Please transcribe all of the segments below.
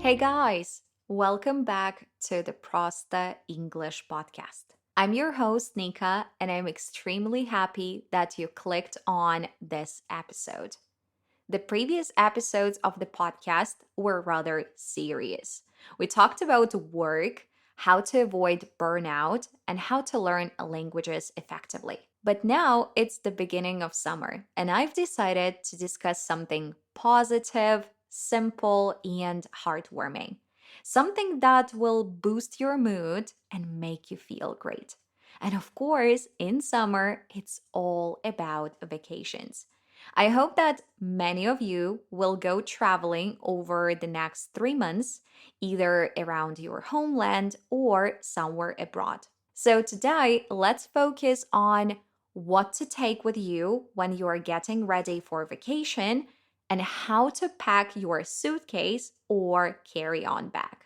Hey guys, welcome back to the Prosta English podcast. I'm your host, Nika, and I'm extremely happy that you clicked on this episode. The previous episodes of the podcast were rather serious. We talked about work, how to avoid burnout, and how to learn languages effectively. But now it's the beginning of summer, and I've decided to discuss something positive, simple, and heartwarming. Something that will boost your mood and make you feel great. And of course, in summer, it's all about vacations. I hope that many of you will go traveling over the next 3 months, either around your homeland or somewhere abroad. So, today, let's focus on what to take with you when you are getting ready for vacation and how to pack your suitcase or carry on bag.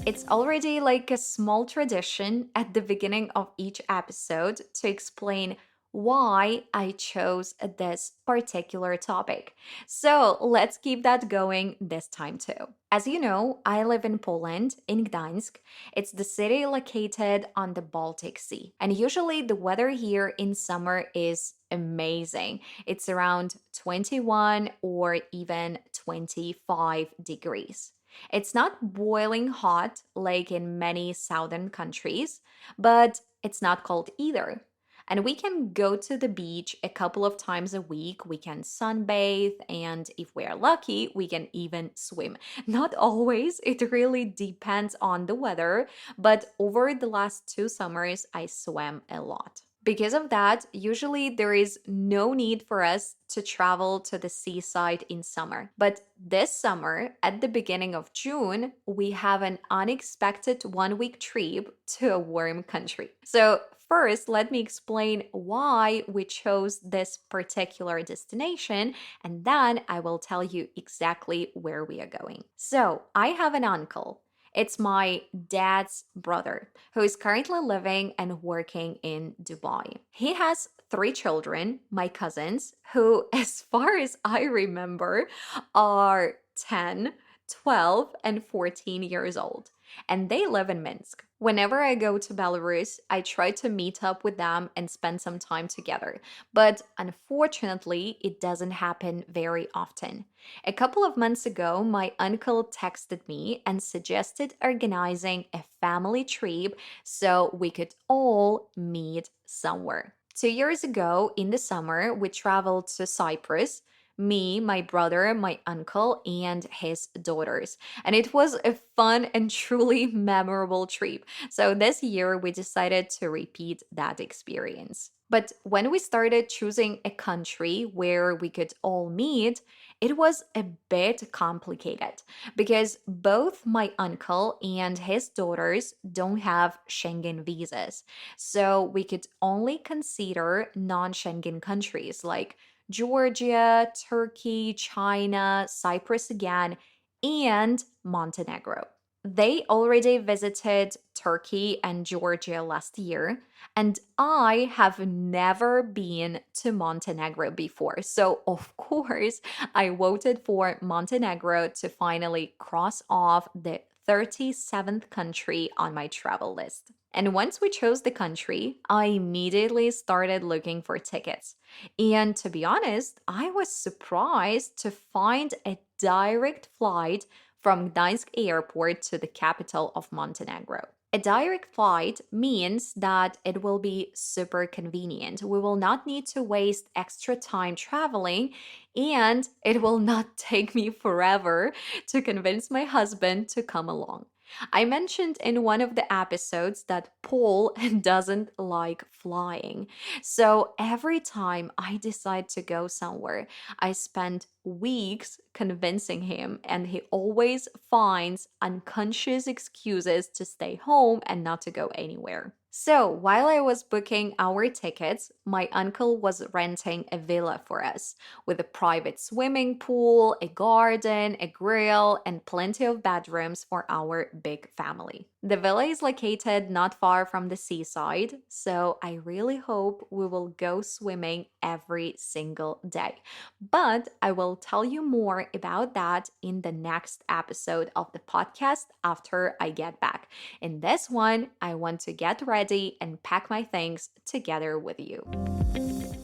It's already like a small tradition at the beginning of each episode to explain why I chose this particular topic. So let's keep that going this time too. As you know, I live in Poland, in Gdańsk. It's the city located on the Baltic Sea. And usually the weather here in summer is amazing. It's around 21 or even 25 degrees. It's not boiling hot like in many southern countries, but it's not cold either. And we can go to the beach a couple of times a week. We can sunbathe, and if we are lucky, we can even swim. Not always, it really depends on the weather, but over the last 2 summers, I swam a lot. Because of that, usually there is no need for us to travel to the seaside in summer. But this summer, at the beginning of June, we have an unexpected 1 week trip to a warm country. So, first, let me explain why we chose this particular destination, and then I will tell you exactly where we are going. So, I have an uncle. It's my dad's brother who is currently living and working in Dubai. He has 3 children, my cousins, who, as far as I remember, are 10, 12, and 14 years old. And they live in Minsk. Whenever I go to Belarus, I try to meet up with them and spend some time together. But unfortunately, it doesn't happen very often. A couple of months ago, my uncle texted me and suggested organizing a family trip so we could all meet somewhere. 2 years ago, in the summer, we traveled to Cyprus. Me, my brother, my uncle, and his daughters. And it was a fun and truly memorable trip. So this year, we decided to repeat that experience. But when we started choosing a country where we could all meet, it was a bit complicated because both my uncle and his daughters don't have Schengen visas. So we could only consider non Schengen countries like Georgia, Turkey, China, Cyprus again, and Montenegro. They already visited Turkey and Georgia last year, and I have never been to Montenegro before. So, of course, I voted for Montenegro to finally cross off the 37th country on my travel list. And once we chose the country, I immediately started looking for tickets. And to be honest, I was surprised to find a direct flight from Gdańsk airport to the capital of Montenegro. A direct flight means that it will be super convenient. We will not need to waste extra time traveling, and it will not take me forever to convince my husband to come along. I mentioned in one of the episodes that Paul doesn't like flying. So every time I decide to go somewhere, I spend weeks convincing him, and he always finds unconscious excuses to stay home and not to go anywhere. So, while I was booking our tickets, my uncle was renting a villa for us with a private swimming pool, a garden, a grill, and plenty of bedrooms for our big family. The villa is located not far from the seaside, so I really hope we will go swimming every single day. But I will tell you more about that in the next episode of the podcast after I get back. In this one, I want to get ready and pack my things together with you.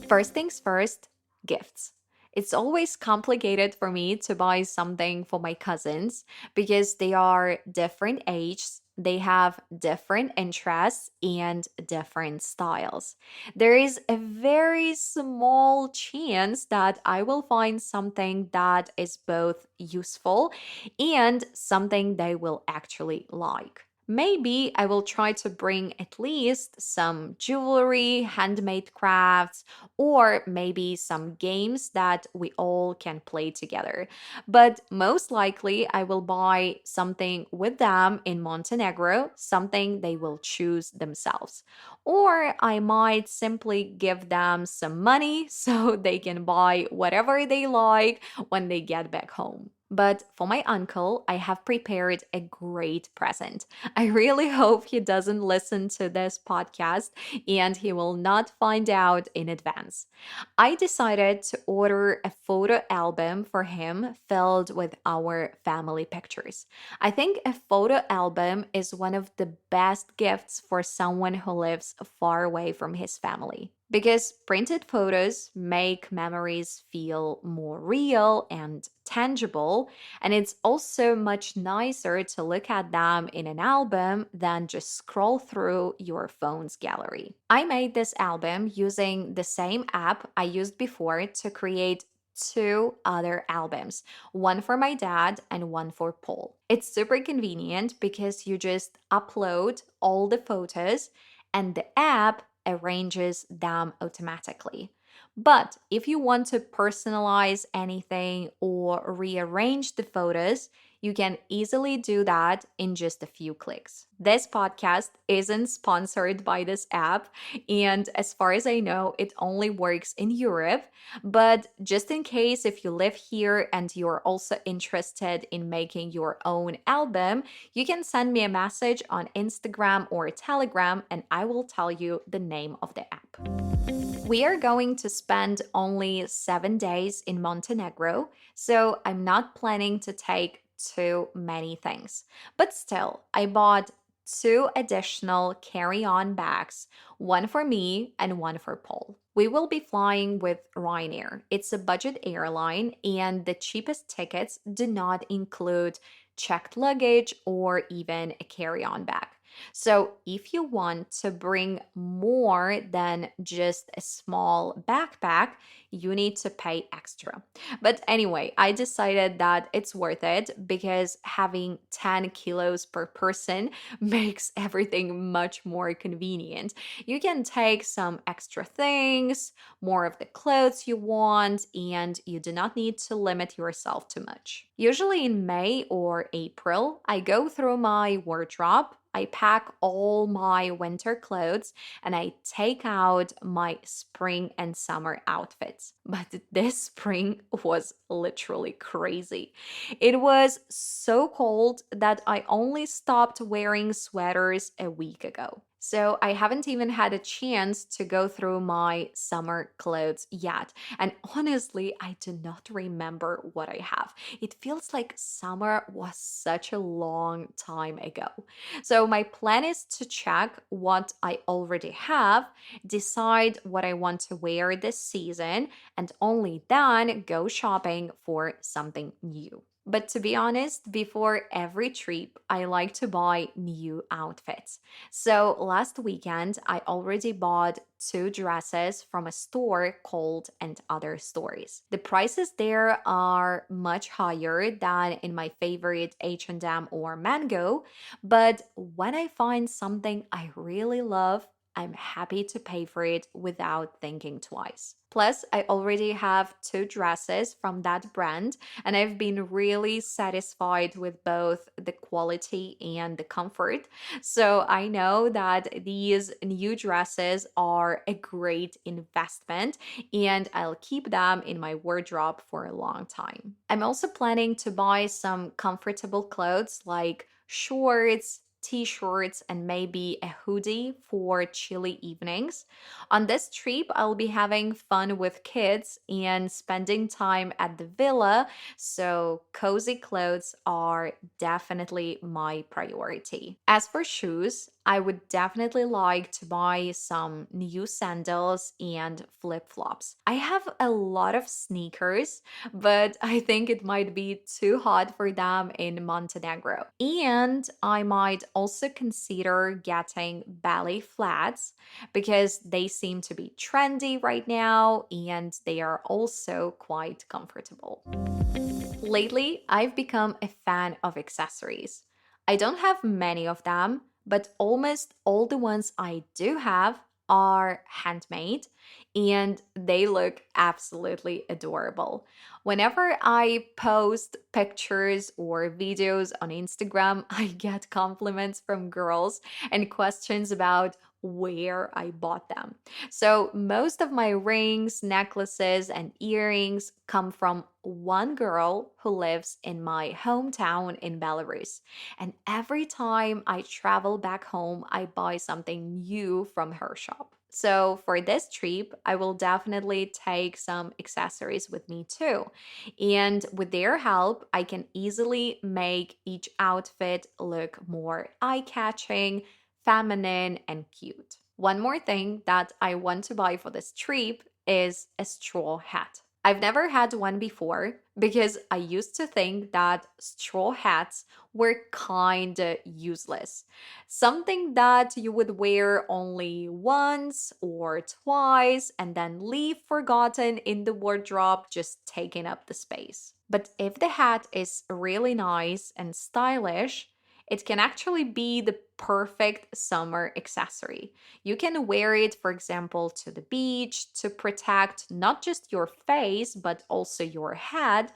First things first, gifts. It's always complicated for me to buy something for my cousins because they are different ages, they have different interests and different styles. There is a very small chance that I will find something that is both useful and something they will actually like. Maybe I will try to bring at least some jewelry, handmade crafts, or maybe some games that we all can play together. But most likely, I will buy something with them in Montenegro, something they will choose themselves. Or I might simply give them some money so they can buy whatever they like when they get back home. But for my uncle, I have prepared a great present. I really hope he doesn't listen to this podcast and he will not find out in advance. I decided to order a photo album for him filled with our family pictures. I think a photo album is one of the best gifts for someone who lives far away from his family. Because printed photos make memories feel more real and tangible, and it's also much nicer to look at them in an album than just scroll through your phone's gallery. I made this album using the same app I used before to create two other albums, one for my dad and one for Paul. It's super convenient because you just upload all the photos and the app arranges them automatically. But if you want to personalize anything or rearrange the photos, you can easily do that in just a few clicks. This podcast isn't sponsored by this app, and as far as I know, it only works in Europe. But just in case if you live here and you're also interested in making your own album, you can send me a message on Instagram or Telegram, and I will tell you the name of the app. We are going to spend only 7 days in Montenegro, so I'm not planning to take too many things. But still, I bought two additional carry on bags, one for me and one for Paul. We will be flying with Ryanair. It's a budget airline, and the cheapest tickets do not include checked luggage or even a carry on bag. So, if you want to bring more than just a small backpack, you need to pay extra. But anyway, I decided that it's worth it because having 10 kilos per person makes everything much more convenient. You can take some extra things, more of the clothes you want, and you do not need to limit yourself too much. Usually in May or April, I go through my wardrobe. I pack all my winter clothes and I take out my spring and summer outfits. But this spring was literally crazy. It was so cold that I only stopped wearing sweaters a week ago. So I haven't even had a chance to go through my summer clothes yet. And honestly, I do not remember what I have. It feels like summer was such a long time ago. So my plan is to check what I already have, decide what I want to wear this season, and only then go shopping for something new. But to be honest, before every trip, I like to buy new outfits. So last weekend, I already bought two dresses from a store called And Other Stories. The prices there are much higher than in my favorite H&M or Mango, but when I find something I really love, I'm happy to pay for it without thinking twice. Plus, I already have two dresses from that brand, and I've been really satisfied with both the quality and the comfort. So I know that these new dresses are a great investment, and I'll keep them in my wardrobe for a long time. I'm also planning to buy some comfortable clothes like shorts, t-shirts, and maybe a hoodie for chilly evenings. On this trip, I'll be having fun with kids and spending time at the villa, so cozy clothes are definitely my priority. As for shoes, I would definitely like to buy some new sandals and flip flops. I have a lot of sneakers, but I think it might be too hot for them in Montenegro. And I might also consider getting ballet flats because they seem to be trendy right now and they are also quite comfortable. Lately, I've become a fan of accessories. I don't have many of them, but almost all the ones I do have are handmade and they look absolutely adorable. Whenever I post pictures or videos on Instagram, I get compliments from girls and questions about where I bought them. So, most of my rings, necklaces, and earrings come from one girl who lives in my hometown in Belarus. And every time I travel back home, I buy something new from her shop. So, for this trip, I will definitely take some accessories with me too. And with their help, I can easily make each outfit look more eye catching, feminine, and cute. One more thing that I want to buy for this trip is a straw hat. I've never had one before because I used to think that straw hats were kind of useless. Something that you would wear only once or twice and then leave forgotten in the wardrobe, just taking up the space. But if the hat is really nice and stylish, it can actually be the perfect summer accessory. You can wear it, for example, to the beach to protect not just your face, but also your head.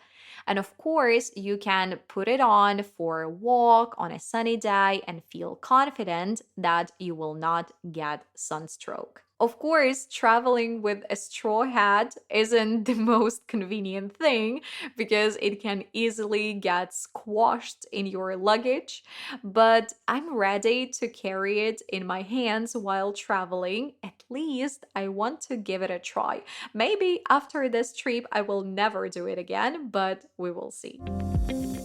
And of course, you can put it on for a walk on a sunny day and feel confident that you will not get sunstroke. Of course, traveling with a straw hat isn't the most convenient thing because it can easily get squashed in your luggage, but I'm ready to carry it in my hands while traveling. At least I want to give it a try. Maybe after this trip, I will never do it again, but we will see.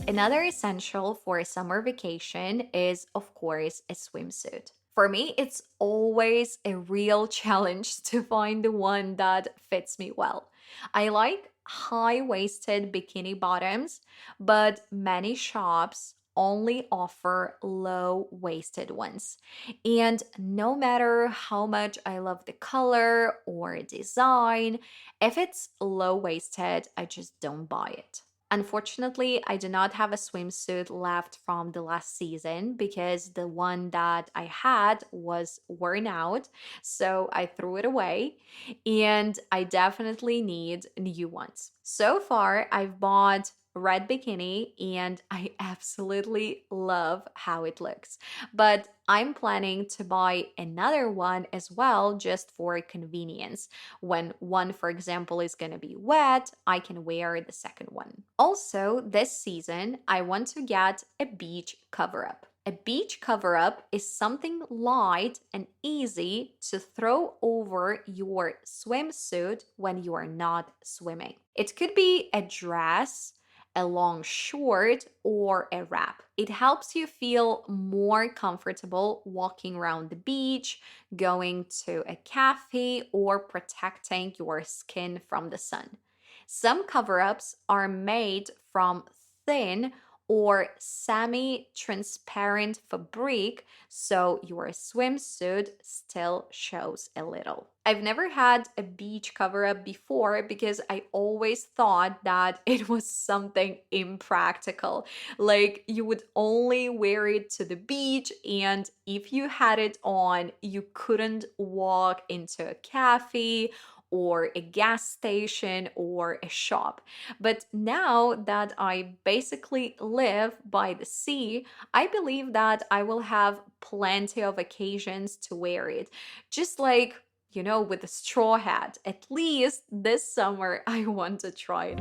Another essential for a summer vacation is, of course, a swimsuit. For me, it's always a real challenge to find the one that fits me well. I like high waisted bikini bottoms, but many shops only offer low waisted ones. And no matter how much I love the color or design, if it's low waisted, I just don't buy it. Unfortunately, I do not have a swimsuit left from the last season because the one that I had was worn out, so I threw it away and I definitely need new ones. So far, I've bought red bikini and I absolutely love how it looks. But I'm planning to buy another one as well just for convenience. When one, for example, is going to be wet, I can wear the second one. Also, this season, I want to get a beach cover up. A beach cover up is something light and easy to throw over your swimsuit when you are not swimming. It could be a dress, a long short, or a wrap. It helps you feel more comfortable walking around the beach, going to a cafe, or protecting your skin from the sun. Some cover ups are made from thin or semi transparent fabric, so your swimsuit still shows a little. I've never had a beach cover up before because I always thought that it was something impractical. Like you would only wear it to the beach, and if you had it on, you couldn't walk into a cafe or a gas station or a shop. But now that I basically live by the sea, I believe that I will have plenty of occasions to wear it. Just like, with a straw hat. At least this summer, I want to try it.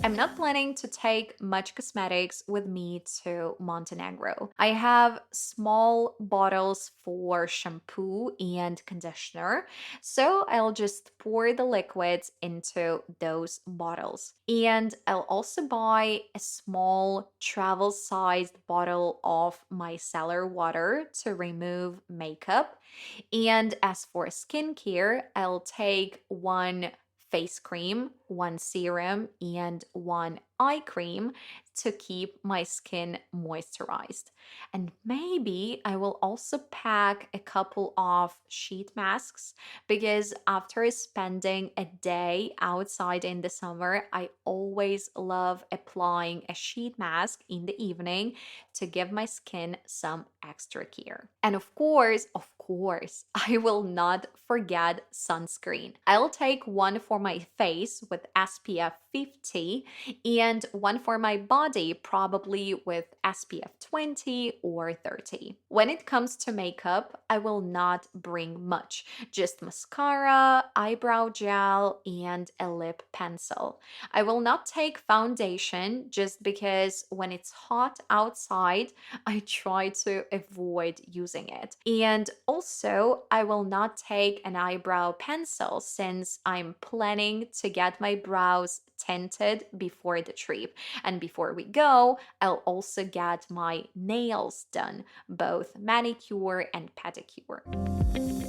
A I'm not planning to take much cosmetics with me to Montenegro. I have small bottles for shampoo and conditioner, so I'll just pour the liquids into those bottles. And I'll also buy a small travel sized bottle of micellar water to remove makeup. And as for skincare, I'll take one face cream, one serum, and one eye cream to keep my skin moisturized. And maybe I will also pack a couple of sheet masks because after spending a day outside in the summer, I always love applying a sheet mask in the evening to give my skin some extra care. And of course, I will not forget sunscreen. I'll take one for my face with SPF 50 and one for my body, probably with SPF 20 or 30. When it comes to makeup, I will not bring much, just mascara, eyebrow gel, and a lip pencil. I will not take foundation just because when it's hot outside, I try to avoid using it. And also, I will not take an eyebrow pencil since I'm planning to get my brows tinted before the trip. And before we go, I'll also get my nails done, both manicure and pedicure.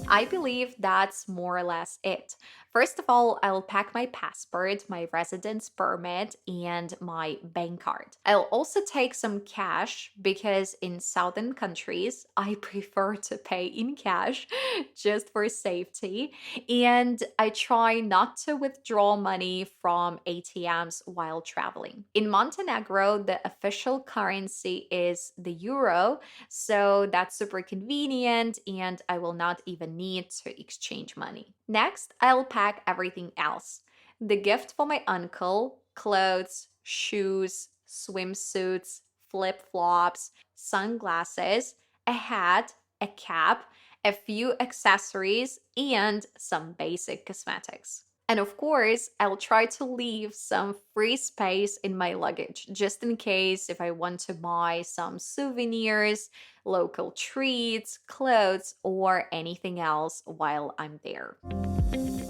I believe that's more or less it. First of all, I'll pack my passport, my residence permit, and my bank card. I'll also take some cash because in southern countries, I prefer to pay in cash just for safety. And I try not to withdraw money from ATMs while traveling. In Montenegro, the official currency is the euro, so that's super convenient, and I will not even need to exchange money. Next, I'll pack everything else: the gift for my uncle, clothes, shoes, swimsuits, flip flops, sunglasses, a hat, a cap, a few accessories, and some basic cosmetics. And of course, I'll try to leave some free space in my luggage just in case if I want to buy some souvenirs, local treats, clothes, or anything else while I'm there.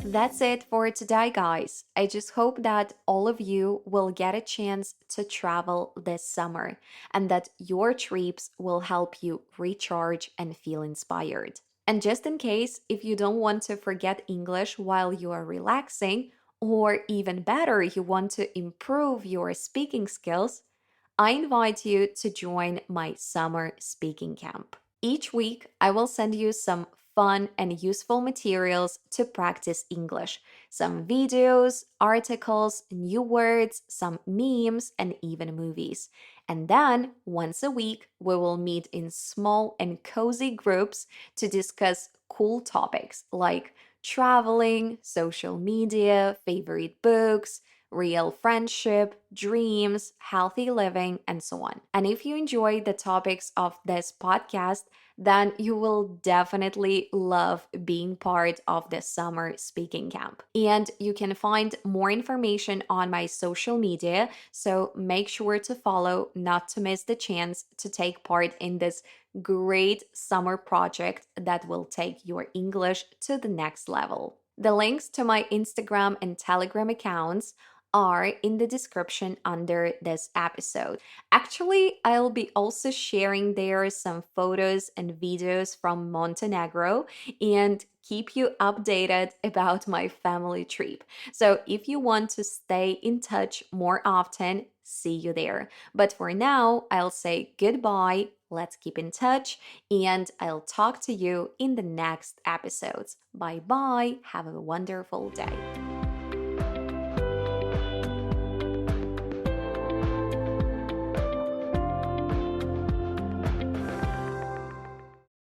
That's it for today, guys. I just hope that all of you will get a chance to travel this summer and that your trips will help you recharge and feel inspired. And just in case, if you don't want to forget English while you are relaxing, or even better, you want to improve your speaking skills, I invite you to join my summer speaking camp. Each week, I will send you some fun and useful materials to practice English, some videos, articles, new words, some memes, and even movies. And then, once a week, we will meet in small and cozy groups to discuss cool topics like traveling, social media, favorite books, real friendship, dreams, healthy living, and so on. And if you enjoy the topics of this podcast, then you will definitely love being part of the summer speaking camp. And you can find more information on my social media, so make sure to follow not to miss the chance to take part in this great summer project that will take your English to the next level. The links to my Instagram and Telegram accounts are in the description under this episode. Actually, I'll be also sharing there some photos and videos from Montenegro and keep you updated about my family trip. So if you want to stay in touch more often, see you there. But for now, I'll say goodbye. Let's keep in touch, and I'll talk to you in the next episodes. Bye bye. Have a wonderful day.